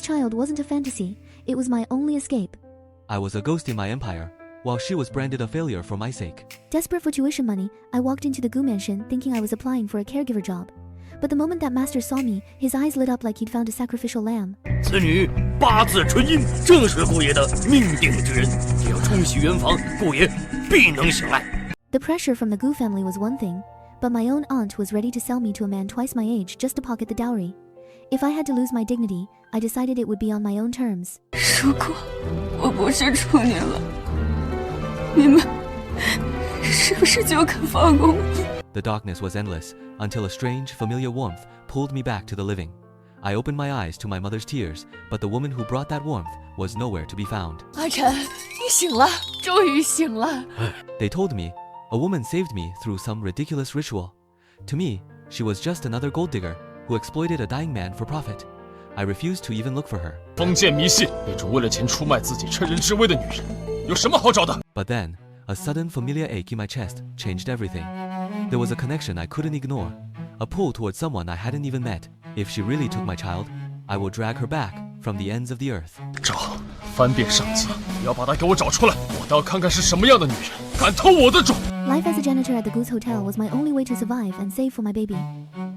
child wasn't a fantasy, it was my only escape. I was a ghost in my empire, while she was branded a failure for my sake. Desperate for tuition money, I walked into the Gu mansion thinking I was applying for a caregiver job. But the moment that master saw me, his eyes lit up like he'd found a sacrificial lamb. 此女八字纯阴，正是顾爷的命定之人。只要冲洗圆房，顾爷必能醒来。 The pressure from the Gu family was one thing, but my own aunt was ready to sell me to a man twice my age just to pocket the dowry. If I had to lose my dignity, I decided it would be on my own terms. 如果我不是处女了，你们是不是就肯放过我？ The darkness was endless, until a strange, familiar warmth pulled me back to the living. I opened my eyes to my mother's tears, but the woman who brought that warmth was nowhere to be found. 阿晨，你醒了，终于醒了。They told me, a woman saved me through some ridiculous ritual. To me, she was just another gold digger who exploited a dying man for profit. I refused to even look for her. 封建迷信，那种为了钱出卖自己趁人之危的女人，有什么好找的？ But then, a sudden familiar ache in my chest changed everything. There was a connection I couldn't ignore, a pull towards someone I hadn't even met. If she really took my child, I will drag her back from the ends of the earth. 找，翻遍上级，你要把她给我找出来，我倒要看看是什么样的女人敢偷我的种。 Life as a janitor at the Gu's hotel was my only way to survive and save for my baby.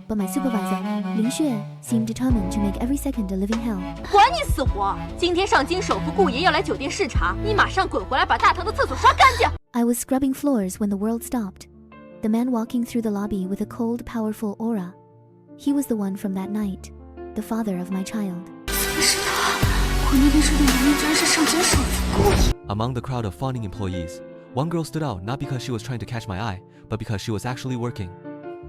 But my supervisor, Lin Xue, seemed determined to make every second a living hell. 管你死活！今天上京首富顾爷要来酒店视察，你马上滚回来把大堂的厕所刷干净。 I was scrubbing floors when the world stopped. The man walking through the lobby with a cold, powerful aura. He was the one from that night, the father of my child. 是他，我那天说的男人居然是上京首富顾爷。 Among the crowd of fawning employees, one girl stood out not because she was trying to catch my eye, but because she was actually working.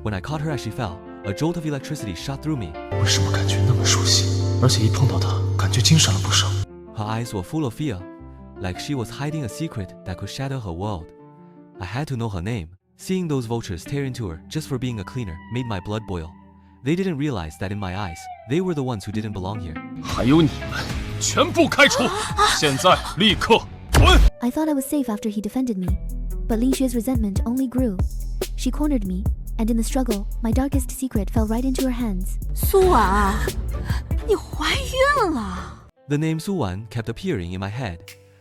When I caught her as she fell, a jolt of electricity shot through me. 为什么感觉那么熟悉？而且一碰到她，感觉精神了不少。 Her eyes were full of fear, like she was hiding a secret that could shatter her world. I had to know her name. Seeing those vultures tear into her just for being a cleaner made my blood boil. They didn't realize that in my eyes, they were the ones who didn't belong here. 还有你们，全部开除！现在立刻滚！ I thought I was safe after he defended me, but Lin Xue's resentment only grew. She cornered me, and in the struggle, my darkest secret fell right into her hands. 苏婉，你怀孕了。 The name Su Wan kept appearing in my head.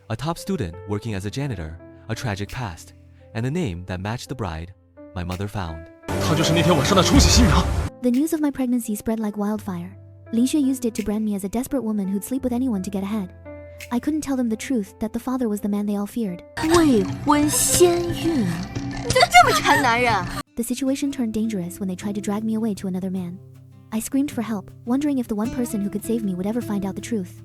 A top student working as a janitor, a tragic past, and a name that matched the bride my mother found. 她就是那天晚上的冲洗新娘。 The news of my pregnancy spread like wildfire. Lin Xue used it to brand me as a desperate woman who'd sleep with anyone to get ahead. I couldn't tell them the truth that the father was the man they all feared. 未婚先孕，你怎么这么馋男人？ The situation turned dangerous when they tried to drag me away to another man. I screamed for help, wondering if the one person who could save me would ever find out the truth.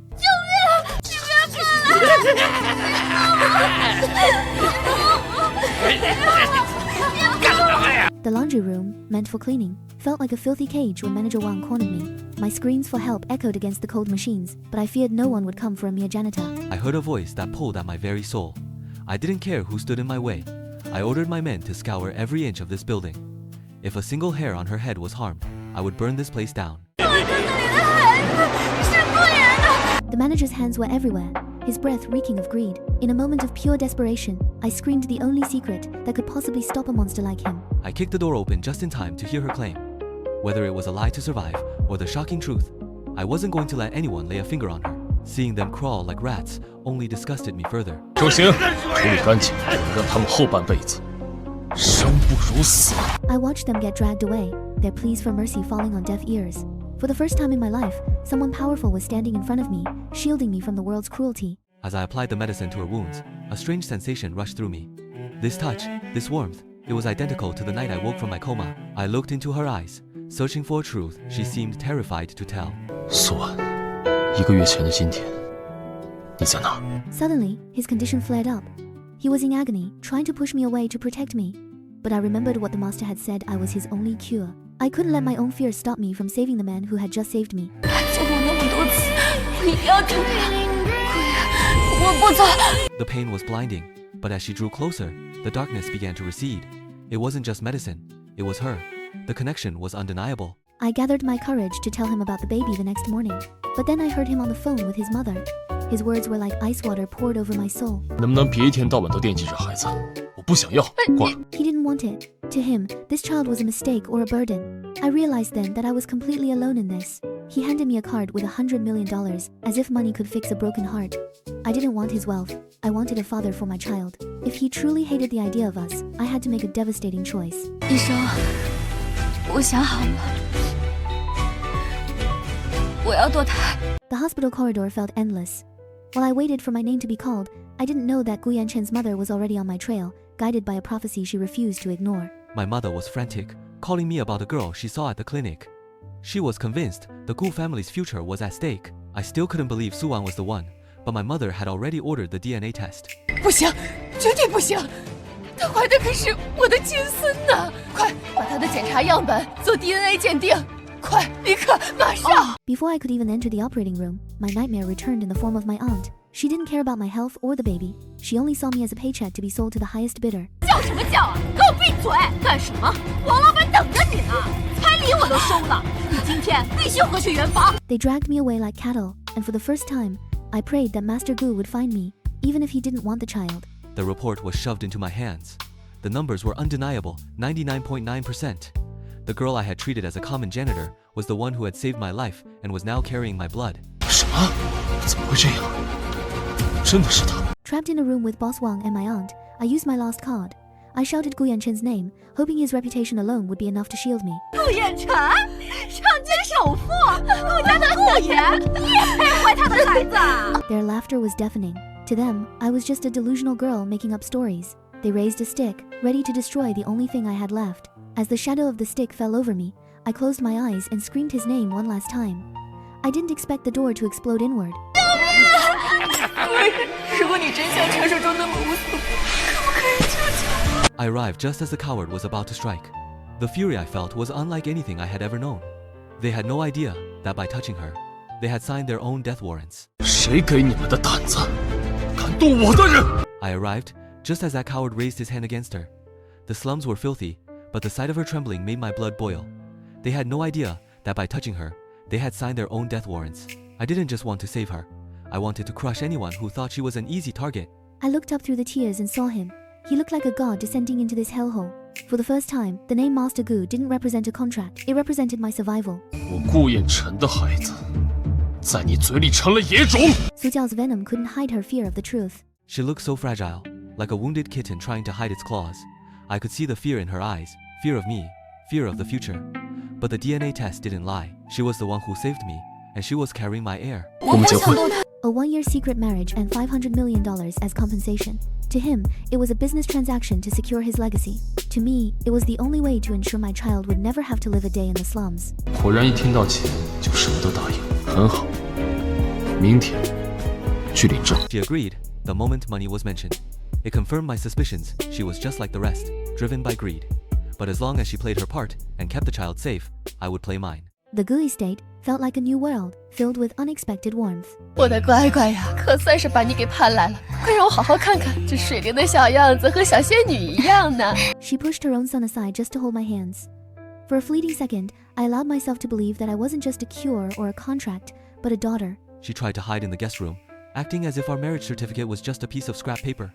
The laundry room, meant for cleaning, felt like a filthy cage when Manager Wang cornered me. My screams for help echoed against the cold machines, but I feared no one would come for a mere janitor. I heard a voice that pulled at my very soul. I didn't care who stood in my way. I ordered my men to scour every inch of this building. If a single hair on her head was harmed, I would burn this place down. The manager's hands were everywhere, his breath reeking of greed. In a moment of pure desperation, I screamed the only secret that could possibly stop a monster like him. I kicked the door open just in time to hear her claim. Whether it was a lie to survive or the shocking truth, I wasn't going to let anyone lay a finger on her. Seeing them crawl like rats only disgusted me further. 周行，处理干净，让他们后半辈子生不如死。 I watched them get dragged away, their pleas for mercy falling on deaf ears. For the first time in my life, someone powerful was standing in front of me, shielding me from the world's cruelty. As I applied the medicine to her wounds, a strange sensation rushed through me. This touch, this warmth, it was identical to the night I woke from my coma. I looked into her eyes, searching for a truth she seemed terrified to tell. 苏婉，1个月前的今天，你在哪儿？ Suddenly, his condition flared up. He was in agony, trying to push me away to protect me. But I remembered what the master had said I was his only cure. I couldn't let my own fears stop me from saving the man who had just saved me. 见过那么多次，我一定要救他。我不走。 The pain was blinding, but as she drew closer, the darkness began to recede. It wasn't just medicine, it was her. The connection was undeniable. I gathered my courage to tell him about the baby the next morning. But then I heard him on the phone with his mother. His words were like ice water poured over my soul. 能不能别一天到晚都惦记着孩子？我不想要，挂。 He didn't want it. To him, this child was a mistake or a burden. I realized then that I was completely alone in this. He handed me a card with $100 million, as if money could fix a broken heart. I didn't want his wealth. I wanted a father for my child. If he truly hated the idea of us, I had to make a devastating choice. 医生，我想好了，我要堕胎。 The hospital corridor felt endless. While I waited for my name to be called, I didn't know that Gu Yanchen's mother was already on my trail, guided by a prophecy she refused to ignore. My mother was frantic, calling me about a girl she saw at the clinic. She was convinced the Gu family's future was at stake. I still couldn't believe Suwan was the one, but my mother had already ordered the DNA test. 不行，绝对不行！她怀的可是我的亲孙呢！快把她的检查样本做 DNA 鉴定！快，立刻，马上！ Before I could even enter the operating room, my nightmare returned in the form of my aunt. She didn't care about my health or the baby. She only saw me as a paycheck to be sold to the highest bidder. 叫什么叫啊！给我闭嘴！干什么？王老板等着你呢！彩礼我都收了，你今天必须回去圆房。 They dragged me away like cattle, and for the first time, I prayed that Master Gu would find me, even if he didn't want the child. The report was shoved into my hands. The numbers were undeniable, 99.9%. The girl I had treated as a common janitor was the one who had saved my life and was now carrying my blood. 什么？怎么会这样？真的是他？ Trapped in a room with Boss Wang and my aunt, I used my lost card. I shouted Gu Yanchen's name, hoping his reputation alone would be enough to shield me. 顾衍辰，上京首富，顾家的顾爷，你也配怀他的孩子啊？ Their laughter was deafening. To them, I was just a delusional girl making up stories. They raised a stick, ready to destroy the only thing I had left. As the shadow of the stick fell over me, I closed my eyes and screamed his name one last time. I didn't expect the door to explode inward. 如果你真像传说中那么无所不，可不可以救救我？ I arrived just as the coward was about to strike. The fury I felt was unlike anything I had ever known. They had no idea that by touching her, they had signed their own death warrants. 谁给你们的胆子，敢动我的人？ I arrived just as that coward raised his hand against her. The slums were filthy, but the sight of her trembling made my blood boil. They had no idea that by touching her, they had signed their own death warrants. I didn't just want to save her. I wanted to crush anyone who thought she was an easy target. I looked up through the tears and saw him. He looked like a god descending into this hellhole. For the first time, the name Master Gu didn't represent a contract. It represented my survival. 我顾衍辰的孩子，在你嘴里成了野种。 Su Jiao's venom couldn't hide her fear of the truth. She looked so fragile, like a wounded kitten trying to hide its claws. I could see the fear in her eyes, fear of me, fear of the future. But the DNA test didn't lie. She was the one who saved me, and she was carrying my heir. 我们结婚。 A one-year secret marriage and $500 million as compensation. To him, it was a business transaction to secure his legacy. To me, it was the only way to ensure my child would never have to live a day in the slums. 果然一听到钱就什么都答应，很好。明天去领证。 She agreed the moment money was mentioned. It confirmed my suspicions. She was just like the rest, driven by greed. But as long as she played her part and kept the child safe, I would play mine. The Gu estate felt like a new world, filled with unexpected warmth. 我的乖乖呀，可算是把你给盼来了，快让我好好看看这水灵的小样子，和小仙女一样呢。 She pushed her own son aside just to hold my hands. For a fleeting second, I allowed myself to believe that I wasn't just a cure or a contract, but a daughter. She tried to hide in the guest room, acting as if our marriage certificate was just a piece of scrap paper.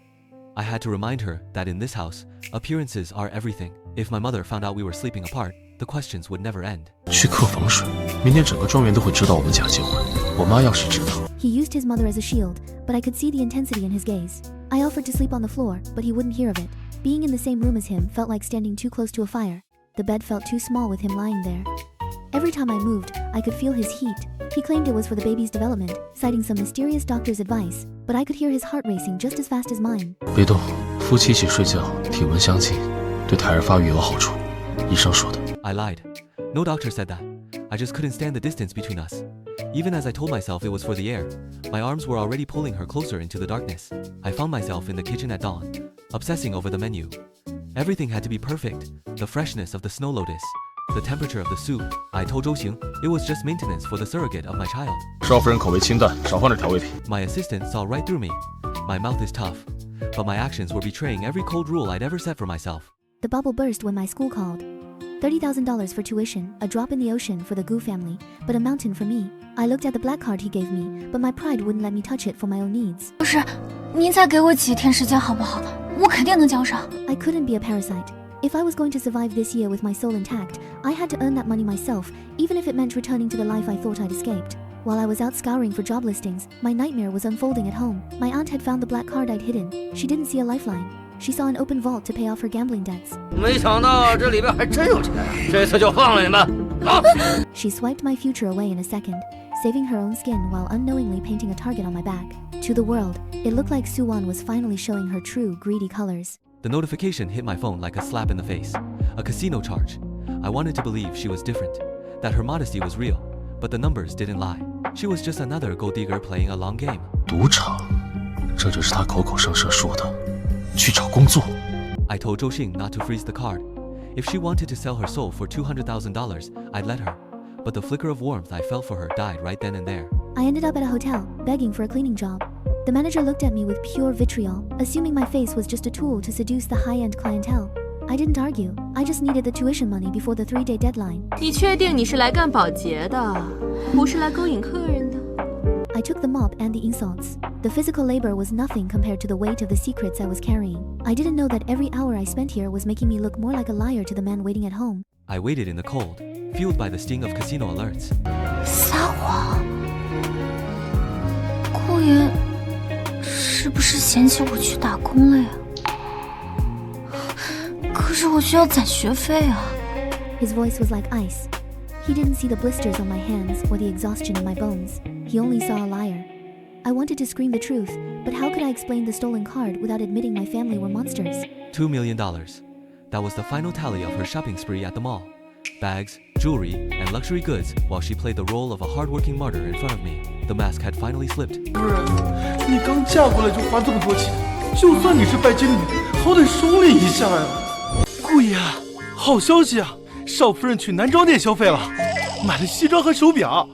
I had to remind her that in this house, appearances are everything. If my mother found out we were sleeping apart, the questions would never end. 去克防水，明天整个庄园都会知道我们假结婚。我妈要是知道， He used his mother as a shield, but I could see the intensity in his gaze. I offered to sleep on the floor, but he wouldn't hear of it. Being in the same room as him felt like standing too close to a fire. The bed felt too small with him lying there. Every time I moved, I could feel his heat. He claimed it was for the baby's development, citing some mysterious doctor's advice, but I could hear his heart racing just as fast as mine. 别动，夫妻一起睡觉，体温相近，对胎儿发育有好处。医生说的。 I lied. No doctor said that. I just couldn't stand the distance between us. Even as I told myself it was for the heir, my arms were already pulling her closer into the darkness. I found myself in the kitchen at dawn, obsessing over the menu. Everything had to be perfect. The freshness of the snow lotus, the temperature of the soup. I told Zhou Xing it was just maintenance for the surrogate of my child. 少夫人口味清淡，少放点调味品。 My assistant saw right through me. My mouth is tough, but my actions were betraying every cold rule I'd ever set for myself. The bubble burst when my school called. $30,000 for tuition, a drop in the ocean for the Gu family, but a mountain for me. I looked at the black card he gave me, but my pride wouldn't let me touch it for my own needs. 不是，您再给我几天时间好不好？我肯定能交上。 I couldn't be a parasite. If I was going to survive this year with my soul intact, I had to earn that money myself, even if it meant returning to the life I thought I'd escaped. While I was out scouring for job listings, my nightmare was unfolding at home. My aunt had found the black card I'd hidden. She didn't see a lifeline. She saw an open vault to pay off her gambling debts. 没想到这里边还真有钱，这次就放了你们。走。She swiped my future away in a second, saving her own skin while unknowingly painting a target on my back. To the world, it looked like Suwon was finally showing her true greedy colors. The notification hit my phone like a slap in the face. A casino charge. I wanted to believe she was different, that her modesty was real, but the numbers didn't lie. She was just another gold digger playing a long game. 赌场，这就是他口口声声说的，去找工作。 I told Zhou Xing not to freeze the card. If she wanted to sell her soul for $200,000, I'd let her. But the flicker of warmth I felt for her died right then and there. I ended up at a hotel, begging for a cleaning job. The manager looked at me with pure vitriol, assuming my face was just a tool to seduce the high-end clientele. I didn't argue. I just needed the tuition money before the 3-day deadline. 你确定你是来干保洁的，不是来勾引客人的？ I took the mop and the insults. The physical labor was nothing compared to the weight of the secrets I was carrying. I didn't know that every hour I spent here was making me look more like a liar to the man waiting at home. I waited in the cold, fueled by the sting of casino alerts. 撒谎，顾爷是不是嫌弃我去打工了呀？可是我需要攒学费啊。 His voice was like ice. He didn't see the blisters on my hands or the exhaustion in my bones. He only saw a liar. I wanted to scream the truth, but how could I explain the stolen card without admitting my family were monsters? $2 million. That was the final tally of her shopping spree at the mall. Bags, jewelry, and luxury goods while she played the role of a hardworking martyr in front of me. The mask had finally slipped. 不是，你刚嫁过来就花这么多钱，就算你是拜金女，好歹收敛一下呀。顾爷，好消息啊！少夫人去男装店消费了，买了西装和手表。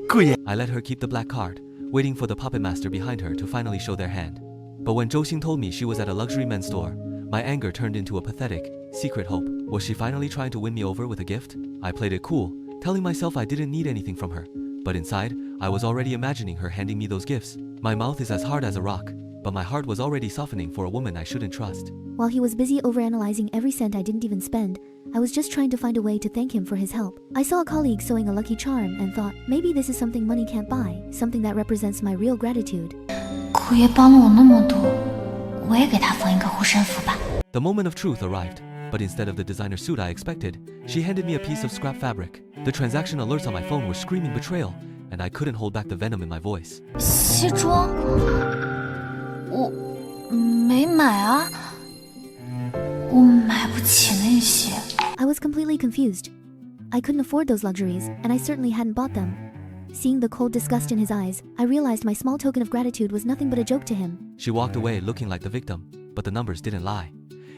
顾爷 I let her keep the black card, waiting for the puppet master behind her to finally show their hand. But when Zhou Xing told me she was at a luxury men's store, my anger turned into a pathetic, secret hope. Was she finally trying to win me over with a gift? I played it cool, telling myself I didn't need anything from her. But inside, I was already imagining her handing me those gifts. My mouth is as hard as a rock, but my heart was already softening for a woman I shouldn't trust. While he was busy overanalyzing every cent I didn't even spend, I was just trying to find a way to thank him for his help. I saw a colleague sewing a lucky charm and thought, maybe this is something money can't buy, something that represents my real gratitude. 顾爷帮了我那么多，我也给他缝一个护身符吧。 The moment of truth arrived, but instead of the designer suit I expected, she handed me a piece of scrap fabric. The transaction alerts on my phone were screaming betrayal, and I couldn't hold back the venom in my voice. 西装，我没买啊，我买不起那些。 I was completely confused. I couldn't afford those luxuries, and I certainly hadn't bought them. Seeing the cold disgust in his eyes, I realized my small token of gratitude was nothing but a joke to him. She walked away looking like the victim, but the numbers didn't lie.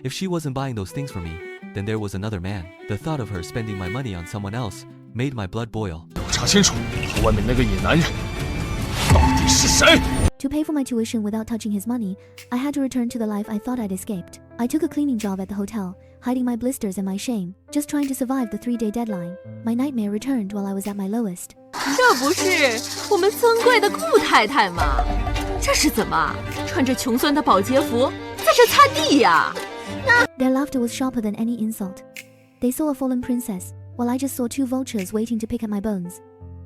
If she wasn't buying those things for me, then there was another man. The thought of her spending my money on someone else made my blood boil. 给我查清楚，外面那个野男人到底是谁？ To pay for my tuition without touching his money, I had to return to the life I thought I'd escaped. I took a cleaning job at the hotel, hiding my blisters and my shame, just trying to survive the 3-day deadline. My nightmare returned while I was at my lowest. 这不是我们尊贵的顾太太吗？这是怎么穿着穷酸的保洁服在这擦地呀？ Their laughter was sharper than any insult. They saw a fallen princess, while I just saw 2 vultures waiting to pick at my bones.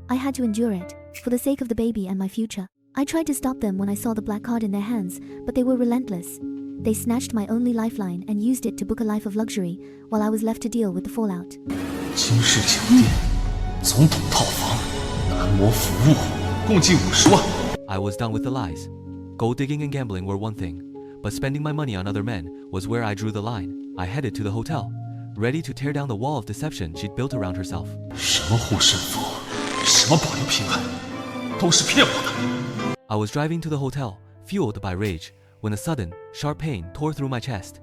I had to endure it, for the sake of the baby and my future. I tried to stop them when I saw the black card in their hands, but they were relentless. They snatched my only lifeline and used it to book a life of luxury, while I was left to deal with the fallout. 金氏酒店，总统套房，男模服务，共计50万。 I was done with the lies. Gold digging and gambling were one thing, but spending my money on other men was where I drew the line. I headed to the hotel, ready to tear down the wall of deception she'd built around herself. 什么护身符，什么保佑平安，都是骗我的。 I was driving to the hotel, fueled by rage, when a sudden, sharp pain tore through my chest.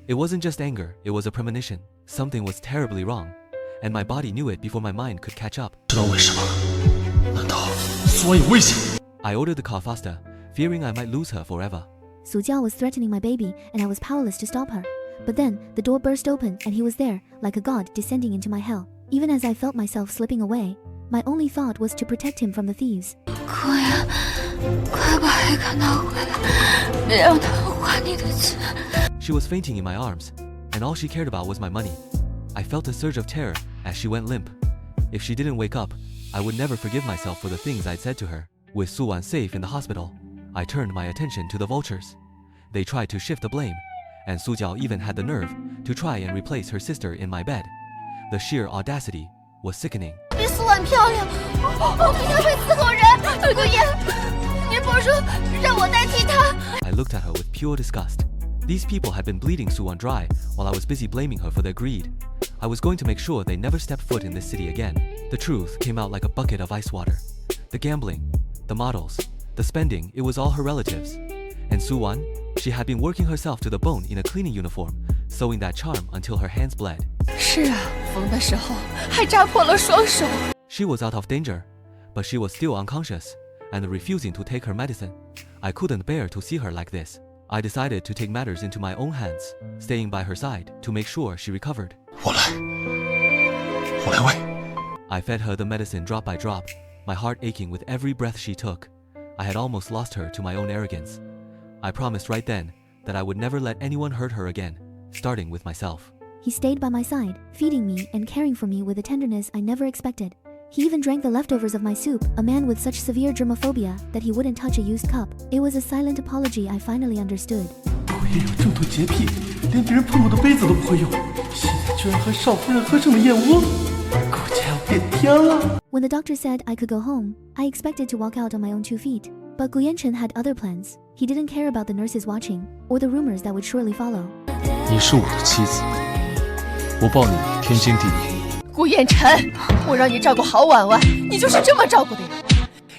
It wasn't just anger, it was a premonition. Something was terribly wrong, and my body knew it before my mind could catch up. 知道为什么？难道苏安有危险？ I ordered the car faster, fearing I might lose her forever. Su Jiao was threatening my baby, and I was powerless to stop her. But then, the door burst open, and he was there, like a god descending into my hell. Even as I felt myself slipping away, my only thought was to protect him from the thieves. 顾爷，快把黑卡拿回来，别让他还你的钱。 She was fainting in my arms. and all she cared about was my money. I felt a surge of terror as she went limp. If she didn't wake up, I would never forgive myself for the things I'd said to her. With Su-wan safe in the hospital, I turned my attention to the vultures. They tried to shift the blame, and Su-jiao even had the nerve to try and replace her sister in my bed. The sheer audacity was sickening. 比苏婉漂亮，我比她会伺候人。顾言，您不是说让我代替她？ I looked at her with pure disgust. These people had been bleeding Su-wan dry while I was busy blaming her for their greed. I was going to make sure they never stepped foot in this city again. The truth came out like a bucket of ice water. The gambling, the models, the spending, it was all her relatives. And Su-wan, she had been working herself to the bone in a cleaning uniform, sewing that charm until her hands bled. 是啊，缝的时候还扎破了双手。 She was out of danger, but she was still unconscious and refusing to take her medicine. I couldn't bear to see her like this. I decided to take matters into my own hands, staying by her side to make sure she recovered. 我来喂。 I fed her the medicine drop by drop, my heart aching with every breath she took. I had almost lost her to my own arrogance. I promised right then that I would never let anyone hurt her again, starting with myself. He stayed by my side, feeding me and caring for me with a tenderness I never expected. He even drank the leftovers of my soup, a man with such severe germophobia that he wouldn't touch a used cup. It was a silent apology I finally understood. 顾爷有重度洁癖，连别人碰过的杯子都不会用，现在居然和少夫人喝剩的燕窝，顾家要变天了。 When the doctor said I could go home, I expected to walk out on my own 2 feet. But Gu Yanchen had other plans. He didn't care about the nurses watching, or the rumors that would surely follow. 你是我的妻子，我抱你天经地义。 顾彦辰，我让你照顾好婉婉，你就是这么照顾的人。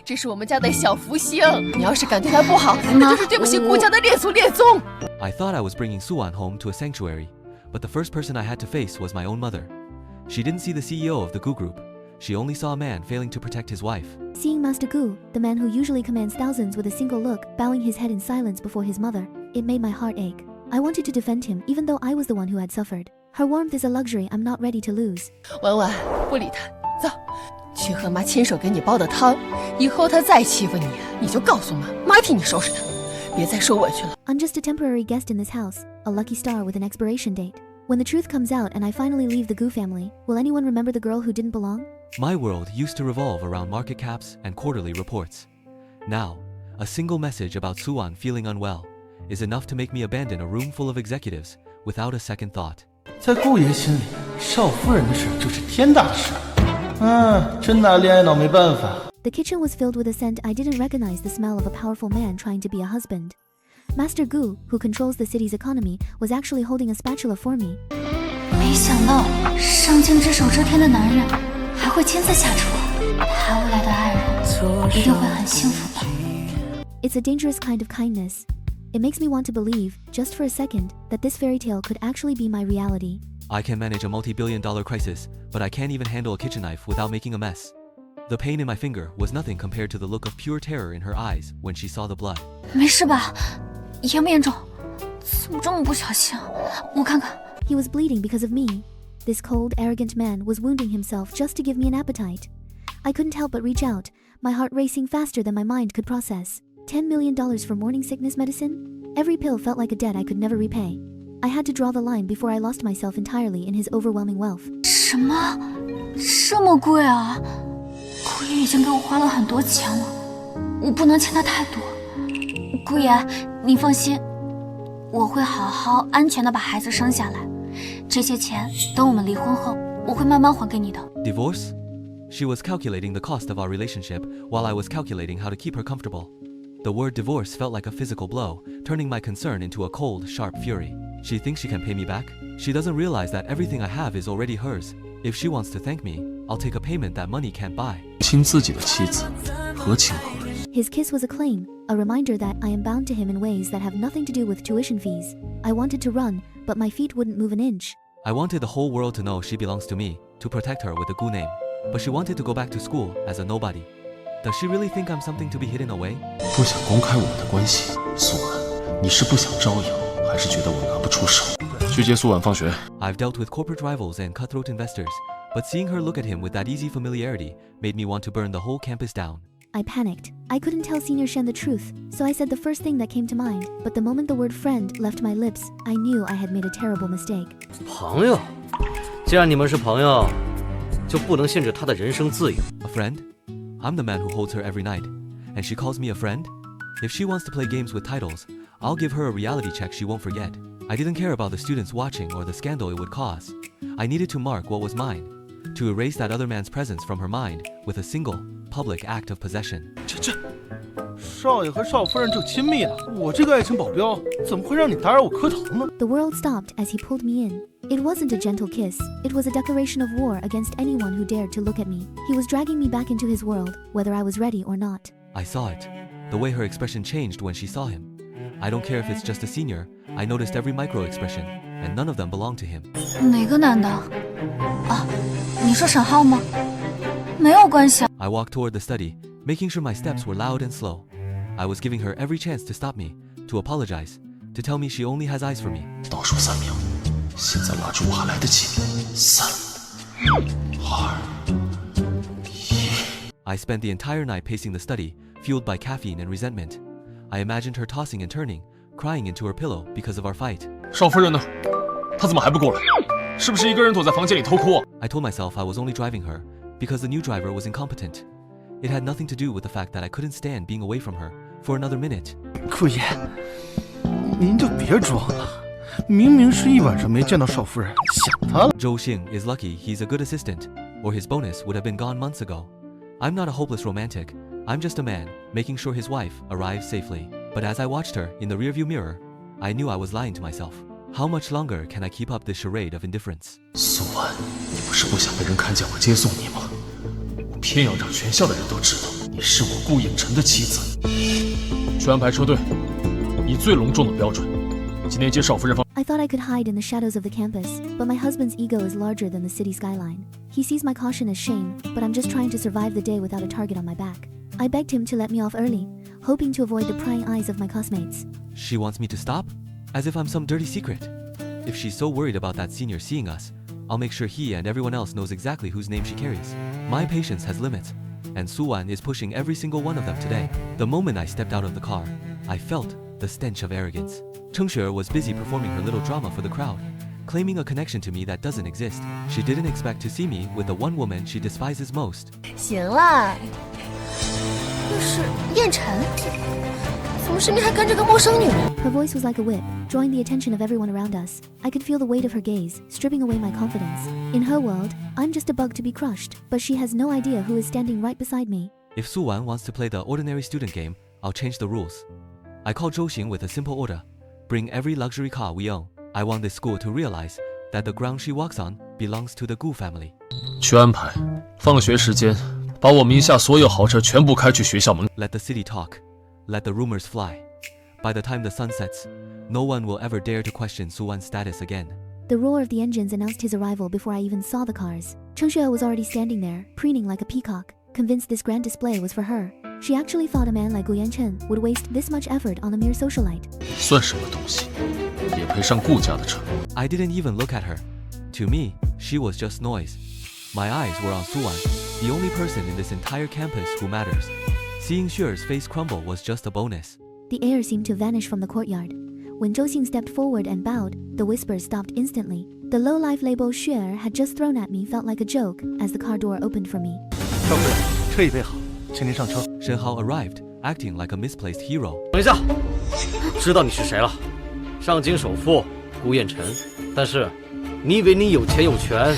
这是我们家的小福星，你要是敢对她不好，那就是对不起顾家的列祖列宗。 I thought I was bringing Su-wan home to a sanctuary, but the first person I had to face was my own mother. She didn't see the CEO of the Gu Group. She only saw a man failing to protect his wife. Seeing Master Gu, the man who usually commands thousands with a single look, bowing his head in silence before his mother, it made my heart ache. I wanted to defend him even though I was the one who had suffered. Her warmth is a luxury I'm not ready to lose. 婉婉，不理他，走，去喝妈亲手给你煲的汤。以后他再欺负你，你就告诉妈，妈替你收拾他，别再说委屈了。 I'm just a temporary guest in this house, a lucky star with an expiration date. When the truth comes out and I finally leave the Gu family, will anyone remember the girl who didn't belong? My world used to revolve around market caps and quarterly reports. Now, a single message about Su-wan feeling unwell is enough to make me abandon a room full of executives without a second thought. 在顾爷心里，少夫人的事就是天大的事。真拿恋爱脑没办法。 The kitchen was filled with a scent I didn't recognize the smell of a powerful man trying to be a husband. Master Gu, who controls the city's economy, was actually holding a spatula for me. 没想到上京只手遮天的男人还会亲自下厨，他未来的爱人一定会很幸福吧。 It's a dangerous kind of kindness. It makes me want to believe, just for a second, that this fairy tale could actually be my reality. I can manage a multi-billion-dollar crisis, but I can't even handle a kitchen knife without making a mess. The pain in my finger was nothing compared to the look of pure terror in her eyes when she saw the blood. 没事吧？严不严重？怎么这么不小心啊？我看看。 He was bleeding because of me. This cold, arrogant man was wounding himself just to give me an appetite. I couldn't help but reach out, my heart racing faster than my mind could process. $10 million for morning sickness medicine? Every pill felt like a debt I could never repay. I had to draw the line before I lost myself entirely in his overwhelming wealth. 什么？这么贵啊？顾爷已经给我花了很多钱了，我不能欠他太多。顾爷，你放心，我会好好安全的把孩子生下来。这些钱等我们离婚后，我会慢慢还给你的。 Divorce? She was calculating the cost of our relationship while I was calculating how to keep her comfortable. The word divorce felt like a physical blow, turning my concern into a cold, sharp fury. She thinks she can pay me back? She doesn't realize that everything I have is already hers. If she wants to thank me, I'll take a payment that money can't buy. 亲自己的妻子，合情合理。 His kiss was a claim, a reminder that I am bound to him in ways that have nothing to do with tuition fees. I wanted to run, but my feet wouldn't move an inch. I wanted the whole world to know she belongs to me, to protect her with the Gu name. But she wanted to go back to school as a nobody. Does she really think I'm something to be hidden away? 不想公开我们的关系，苏婉，你是不想招摇，还是觉得我拿不出手？去接苏婉放学。 I've dealt with corporate rivals and cutthroat investors, but seeing her look at him with that easy familiarity made me want to burn the whole campus down. I panicked. I couldn't tell Senior Shen the truth, so I said the first thing that came to mind. But the moment the word friend left my lips, I knew I had made a terrible mistake. 朋友，既然你们是朋友，就不能限制他的人生自由。A friend? I'm the man who holds her every night, and she calls me a friend? If she wants to play games with titles, I'll give her a reality check she won't forget. I didn't care about the students watching or the scandal it would cause. I needed to mark what was mine, to erase that other man's presence from her mind with a single, public act of possession. 少爷和少夫人正亲密呢，我这个爱情保镖怎么会让你打扰我磕头呢？ The world stopped as he pulled me in. It wasn't a gentle kiss, it was a declaration of war against anyone who dared to look at me. He was dragging me back into his world, whether I was ready or not. I saw it, the way her expression changed when she saw him. I don't care if it's just a senior, I noticed every micro expression, and none of them belonged to him. 哪个男的？啊，你说沈浩吗？没有关系啊。 I walked toward the study, making sure my steps were loud and slow. I was giving her every chance to stop me, to apologize, to tell me she only has eyes for me. 倒数3秒，现在拉住我还来得及。3、2、1。 I spent the entire night pacing the study, fueled by caffeine and resentment. I imagined her tossing and turning, crying into her pillow because of our fight. 少夫人呢？她怎么还不过来？是不是一个人躲在房间里偷哭啊？ I told myself I was only driving her because the new driver was incompetent. It had nothing to do with the fact that I couldn't stand being away from her for another minute. 顾爷，您就别装了，明明是一晚上没见到少夫人，想她了。 Zhou Xing is lucky he's a good assistant, or his bonus would have been gone months ago. I'm not a hopeless romantic. I'm just a man, making sure his wife arrives safely. But as I watched her in the rearview mirror, I knew I was lying to myself. How much longer can I keep up this charade of indifference? 苏婉，你不是不想被人看见我接送你吗？我偏要让全校的人都知道你是我顾影晨的妻子。去安排车队，以最隆重的标准，今天接少夫人方。 I thought I could hide in the shadows of the campus, but my husband's ego is larger than the city skyline. He sees my caution as shame, but I'm just trying to survive the day without a target on my back. I begged him to let me off early, hoping to avoid the prying eyes of my classmates. She wants me to stop? As if I'm some dirty secret. If she's so worried about that senior seeing us, I'll make sure he and everyone else knows exactly whose name she carries. My patience has limits, and Suwan is pushing every single one of them today. The moment I stepped out of the car, I felt the stench of arrogance. Cheng Xue was busy performing her little drama for the crowd, claiming a connection to me that doesn't exist. She didn't expect to see me with the one woman she despises most. 行了，那是燕晨，怎么身边还跟着个陌生女人？ Her voice was like a whip, drawing the attention of everyone around us. I could feel the weight of her gaze, stripping away my confidence. In her world, I'm just a bug to be crushed, but she has no idea who is standing right beside me. If Suwan wants to play the ordinary student game, I'll change the rules. I called Zhou Xing with a simple order. Bring every luxury car we own. I want this school to realize that the ground she walks on belongs to the Gu family. 去安排，放学时间，把我名下所有豪车全部开去学校门。 Let the city talk. Let the rumors fly. By the time the sun sets, no one will ever dare to question Suwan's status again. The roar of the engines announced his arrival before I even saw the cars. Cheng Xue was already standing there, preening like a peacock, convinced this grand display was for her. She actually thought a man like Gu Yanchen would waste this much effort on a mere socialite. 算什么东西，也配上顾家的车？ I didn't even look at her. To me, she was just noise. My eyes were on Suwan, the only person in this entire campus who matters. Seeing Xue's face crumble was just a bonus. The air seemed to vanish from the courtyard. When Zhou Xing stepped forward and bowed, the whispers stopped instantly. The low-life label Xue had just thrown at me felt like a joke as the car door opened for me. 少夫人，车已备好，请您上车。 Shen Hao arrived, acting like a misplaced hero. 等一下，知道你是谁了，上京首富顾燕晨。但是，你以为你有钱有权，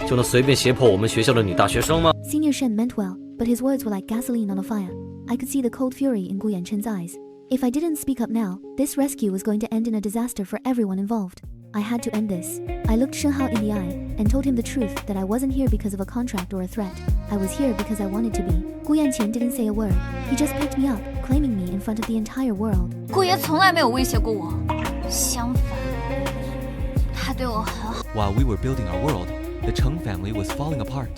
就能随便胁迫我们学校的女大学生吗？ Senior Shen meant well, but his words were like gasoline on a fire. I could see the cold fury in Gu Yanchen's eyes. If I didn't speak up now, this rescue was going to end in a disaster for everyone involved. I had to end this. I looked Shen Hao in the eye and told him the truth that I wasn't here because of a contract or a threat. I was here because I wanted to be. Gu Yanchen didn't say a word. He just picked me up, claiming me in front of the entire world. 顾爷从来没有威胁过我，相反，他对我很好。 While we were building our world, the Cheng family was falling apart.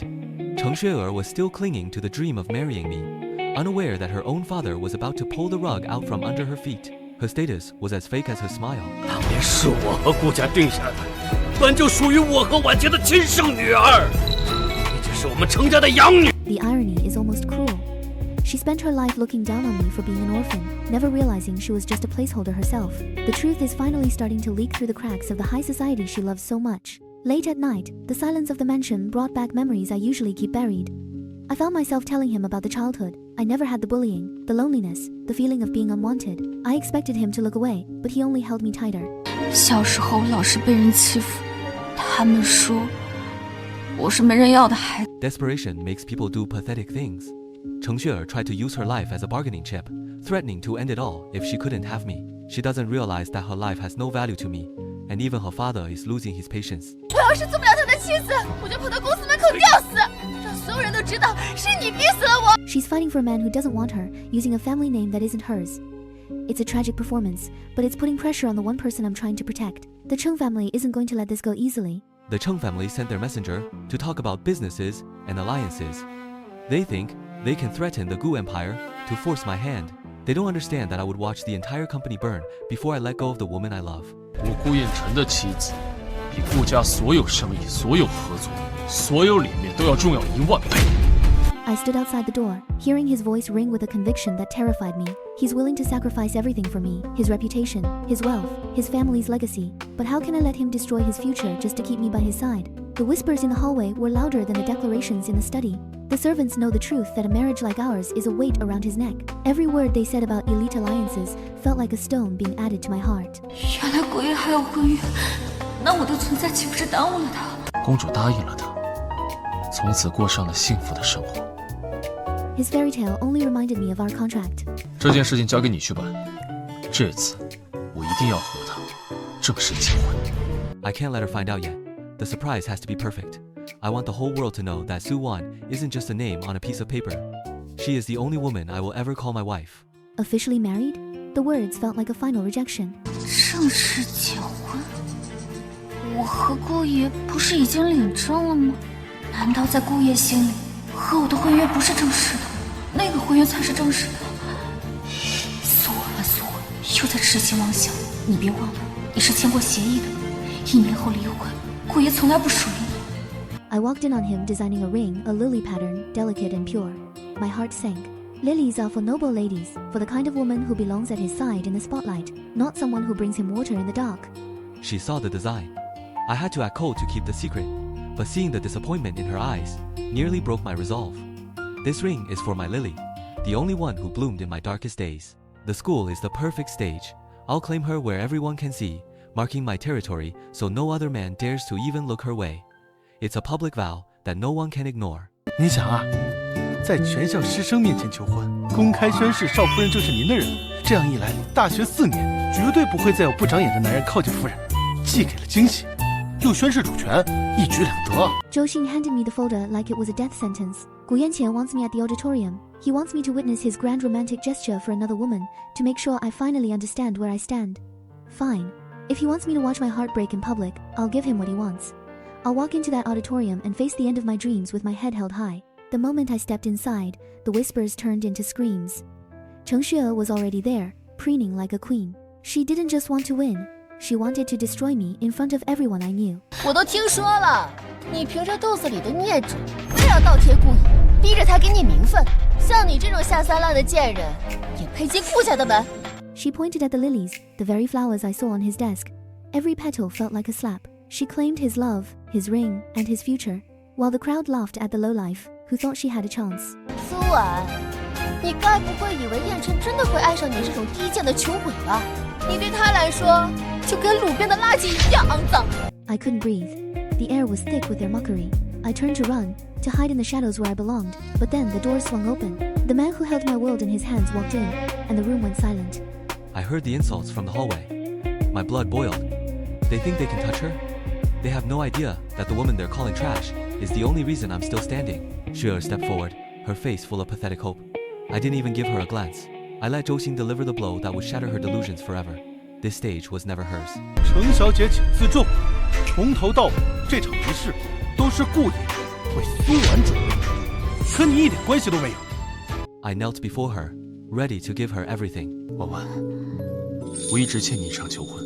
Cheng Xue'er was still clinging to the dream of marrying me, unaware that her own father was about to pull the rug out from under her feet. Her status was as fake as her smile. 当年是我和顾家定下的，本就属于我和婉洁的亲生女儿，你只是我们程家的养女。 The irony is almost cruel. She spent her life looking down on me for being an orphan, never realizing she was just a placeholder herself. The truth is finally starting to leak through the cracks of the high society she loves so much. Late at night, the silence of the mansion brought back memories I usually keep buried. I found myself telling him about the childhood. I never had the bullying, the loneliness, the feeling of being unwanted. I expected him to look away, but he only held me tighter. 小时候老是被人欺负，他们说我是没人要的孩子。 Desperation makes people do pathetic things. Cheng Xue tried to use her life as a bargaining chip, threatening to end it all if she couldn't have me. She doesn't realize that her life has no value to me, and even her father is losing his patience. 我要是做不了他的妻子，我就跑到公司门口吊死，让所有人都知道是你逼死了我。 She's fighting for a man who doesn't want her, using a family name that isn't hers. It's a tragic performance, but it's putting pressure on the one person I'm trying to protect. The Cheng family isn't going to let this go easily. The Cheng family sent their messenger to talk about businesses and alliances. They think they can threaten the Gu Empire to force my hand. They don't understand that I would watch the entire company burn before I let go of the woman I love. 我顾燕晨的妻子，比顾家所有生意、所有合作、所有理念都要重要10000倍。 I stood outside the door, hearing his voice ring with a conviction that terrified me. He's willing to sacrifice everything for me, his reputation, his wealth, his family's legacy. But how can I let him destroy his future just to keep me by his side? The whispers in the hallway were louder than the declarations in the study. The servants know the truth that a marriage like ours is a weight around his neck. Every word they said about elite alliances felt like a stone being added to my heart. 原来国爷还要婚约，那我的存在岂不是耽误了他？公主答应了他，从此过上了幸福的生活。 His fairy tale only reminded me of our contract. 这件事情交给你去办，这次我一定要和他正式结婚。 I can't let her find out yet. The surprise has to be perfect. I want the whole world to know that Su Wan isn't just a name on a piece of paper. She is the only woman I will ever call my wife. Officially married? The words felt like a final rejection. 正式结婚？我和顾爷不是已经领证了吗？难道在顾爷心里，和我的婚约不是正式的，那个婚约才是正式的？苏文，苏文，又在痴心妄想。你别忘了，你是签过协议的，1年后离婚，顾爷从来不属于你。 I walked in on him designing a ring, a lily pattern, delicate and pure. My heart sank. Lilies are for noble ladies, for the kind of woman who belongs at his side in the spotlight, not someone who brings him water in the dark. She saw the design. I had to act cold to keep the secret, but seeing the disappointment in her eyes nearly broke my resolve. This ring is for my Lily, the only one who bloomed in my darkest days. The school is the perfect stage. I'll claim her where everyone can see, marking my territory so no other man dares to even look her way. It's a public vow that no one can ignore. 你想啊，在全校师生面前求婚，公开宣誓少夫人就是您的人，这样一来，大学4年绝对不会再有不长眼的男人靠近夫人，既给了惊喜，又宣誓主权，一举两得。Zhou Xing handed me the folder like it was a death sentence. Gu Yanqian wants me at the auditorium. He wants me to witness his grand romantic gesture for another woman, to make sure I finally understand where I stand. Fine. If he wants me to watch my heart break in public, I'll give him what he wants. I'll walk into that auditorium and face the end of my dreams with my head held high. The moment I stepped inside, the whispers turned into screams. Cheng Xue was already there, preening like a queen. She didn't just want to win, she wanted to destroy me in front of everyone I knew. 我都听说了，你凭着肚子里的孽种，非要倒贴顾影，逼着他给你名分。像你这种下三滥的贱人，也配进顾家的门？ She pointed at the lilies, the very flowers I saw on his desk. Every petal felt like a slap. She claimed his love, his ring, and his future, while the crowd laughed at the lowlife, who thought she had a chance. 苏婉，你该不会以为燕晨真的会爱上你这种低贱的穷鬼吧？你对他来说，就跟路边的垃圾一样肮脏。 I couldn't breathe. The air was thick with their mockery. I turned to run, to hide in the shadows where I belonged, but then the door swung open. The man who held my world in his hands walked in, and the room went silent. I heard the insults from the hallway. My blood boiled. They think they can touch her? They have no idea that the woman they're calling trash is the only reason I'm still standing. Xuer stepped forward, her face full of pathetic hope. I didn't even give her a glance. I let Zhou Xing deliver the blow that would shatter her delusions forever. This stage was never hers. 程小姐请自重，从头到尾这场仪式都是顾爷为苏婉准备的，和你一点关系都没有。 I knelt before her, ready to give her everything. 婉婉，我一直欠你一场求婚，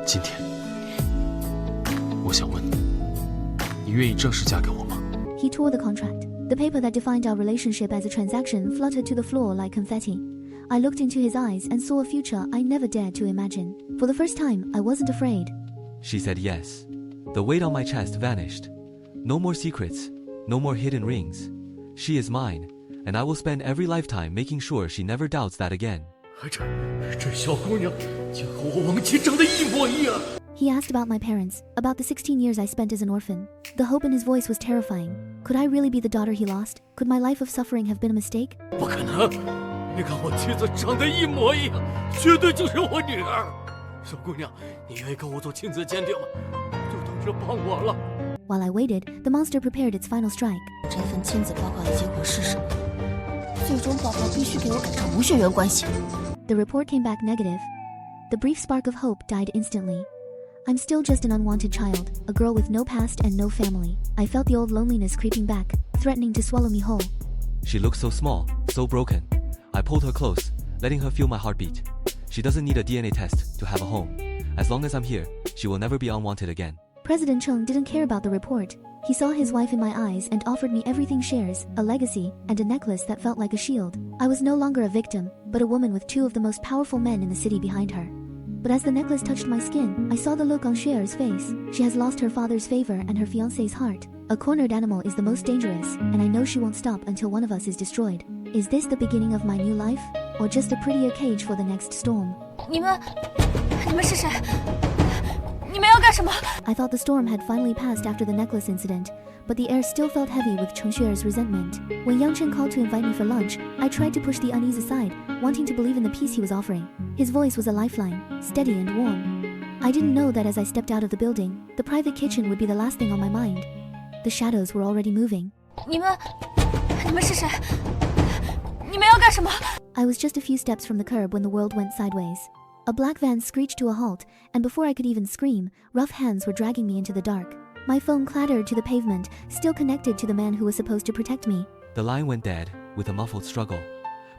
今天，我想问你，你愿意正式嫁给我吗？ He tore the contract. The paper that defined our relationship as a transaction fluttered to the floor like confetti. I looked into his eyes and saw a future I never dared to imagine. For the first time, I wasn't afraid. She said yes. The weight on my chest vanished. No more secrets, no more hidden rings. She is mine, and I will spend every lifetime making sure she never doubts that again. 这小姑娘竟和我往期长得一模一样。 He asked about my parents, about the 16 years I spent as an orphan. The hope in his voice was terrifying. Could I really be the daughter he lost? Could my life of suffering have been a mistake? 不可能！你看我妻子长得一模一样，绝对就是我女儿。小姑娘，你愿意跟我做亲子鉴定吗？就当是帮我了。 While I waited, the monster prepared its final strike. 这份亲子报告的结果是什么？最终报告必须给我改成无血缘关系。 The report came back negative. The brief spark of hope died instantly. I'm still just an unwanted child, a girl with no past and no family. I felt the old loneliness creeping back, threatening to swallow me whole. She looked so small, so broken. I pulled her close, letting her feel my heartbeat. She doesn't need a DNA test to have a home. As long as I'm here, she will never be unwanted again. President Chung didn't care about the report. He saw his wife in my eyes and offered me everything shares, a legacy, and a necklace that felt like a shield. I was no longer a victim, but a woman with two of the most powerful men in the city behind her. But as the necklace touched my skin, I saw the look on Cher's face. She has lost her father's favor and her fiancé's heart. A cornered animal is the most dangerous, and I know she won't stop until one of us is destroyed. Is this the beginning of my new life, or just a prettier cage for the next storm? 你们是谁？你们要干什么？ I thought the storm had finally passed after the necklace incident, but the air still felt heavy with Cheng Xuer's resentment. When Yang Chen called to invite me for lunch, I tried to push the unease aside, wanting to believe in the peace he was offering. His voice was a lifeline, steady and warm. I didn't know that as I stepped out of the building, the private kitchen would be the last thing on my mind. The shadows were already moving. 你们是谁？你们要干什么？ I was just a few steps from the curb when the world went sideways. A black van screeched to a halt, and before I could even scream, rough hands were dragging me into the dark. My phone clattered to the pavement, still connected to the man who was supposed to protect me. The line went dead with a muffled struggle.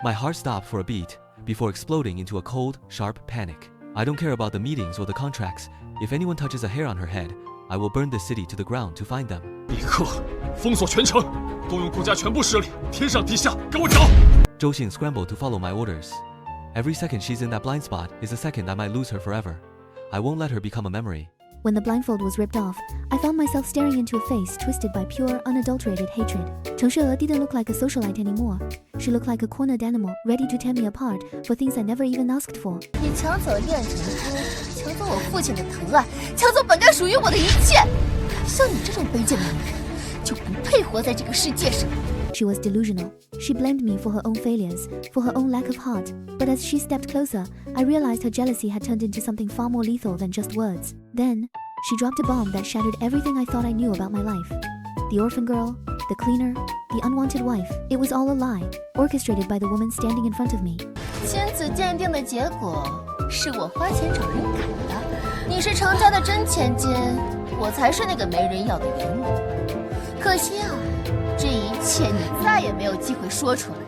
My heart stopped for a beat before exploding into a cold, sharp panic. I don't care about the meetings or the contracts. If anyone touches a hair on her head, I will burn this city to the ground to find them. 立刻封锁全城，动用国家全部势力，天上地下给我找！ Zhou Xing scrambled to follow my orders. Every second she's in that blind spot is a second I might lose her forever. I won't let her become a memory. When the blindfold was ripped off, I found myself staring into a face twisted by pure, unadulterated hatred. Cheng Xuer didn't look like a socialite anymore. She looked like a cornered animal, ready to tear me apart for things I never even asked for. 你抢走炼成珠，抢走我父亲的疼爱，抢走本该属于我的一切。像你这种卑贱的女人，就不配活在这个世界上。 She was delusional. She blamed me for her own failures, for her own lack of heart. But as she stepped closer, I realized her jealousy had turned into something far more lethal than just words. Then, she dropped a bomb that shattered everything I thought I knew about my life. The orphan girl, the cleaner, the unwanted wife, it was all a lie, orchestrated by the woman standing in front of me. 亲子鉴定的结果是我花钱找人改的，你是程家的真千金，我才是那个没人要的淫女。可惜啊，这一切你再也没有机会说出来。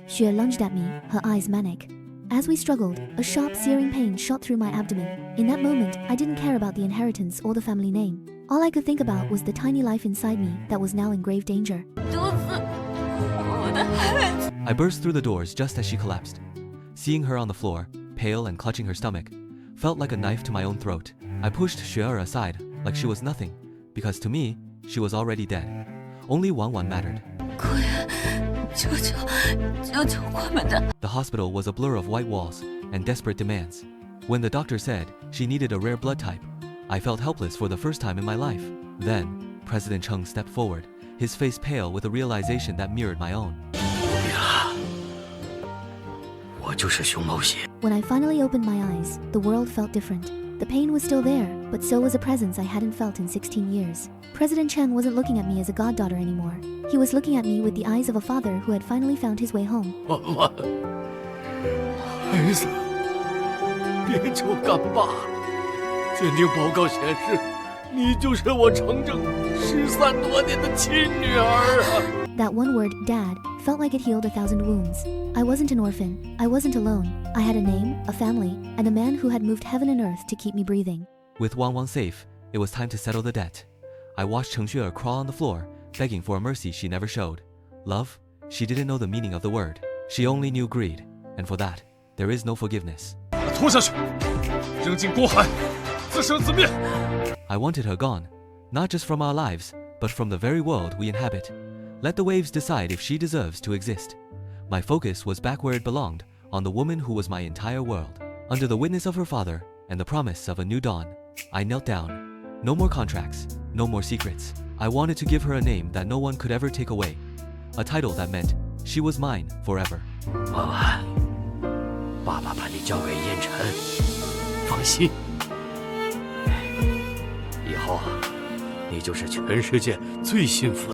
Xue lunged at me, her eyes manic. As we struggled, a sharp, searing pain shot through my abdomen. In that moment, I didn't care about the inheritance or the family name. All I could think about was the tiny life inside me that was now in grave danger. 肚子，我的孩子。 I burst through the doors just as she collapsed. Seeing her on the floor, pale and clutching her stomach, felt like a knife to my own throat. I pushed Xuer aside like she was nothing, because to me, she was already dead. Only Wanwan mattered. 顾言，求求我们的。 The hospital was a blur of white walls and desperate demands. When the doctor said she needed a rare blood type, I felt helpless for the first time in my life. Then, President Chung stepped forward, his face pale with a realization that mirrored my own. 我就是熊猫血。 When I finally opened my eyes, the world felt different. The pain was still there, but so was a presence I hadn't felt in 16 years. President Chen wasn't looking at me as a goddaughter anymore. He was looking at me with the eyes of a father who had finally found his way home. 婉婉，孩子，别求干爸。鉴定报告显示，你就是我程正13多年的亲女儿啊！ That one word, Dad, felt like it healed 1,000 wounds. I wasn't an orphan. I wasn't alone. I had a name, a family, and a man who had moved heaven and earth to keep me breathing. With Wanwan safe, it was time to settle the debt. I watched Cheng Xuer crawl on the floor, begging for a mercy she never showed. Love? She didn't know the meaning of the word. She only knew greed, and for that, there is no forgiveness. 把她拖下去，扔进锅海，自生自灭。I wanted her gone, not just from our lives, but from the very world we inhabit. Let the waves decide if she deserves to exist. My focus was back where it belonged, on the woman who was my entire world. Under the witness of her father and the promise of a new dawn, I knelt down. No more contracts, no more secrets. I wanted to give her a name that no one could ever take away. A title that meant she was mine forever. 婉婉，爸爸把你交给燕晨，放心，以后你就是全世界最幸福的。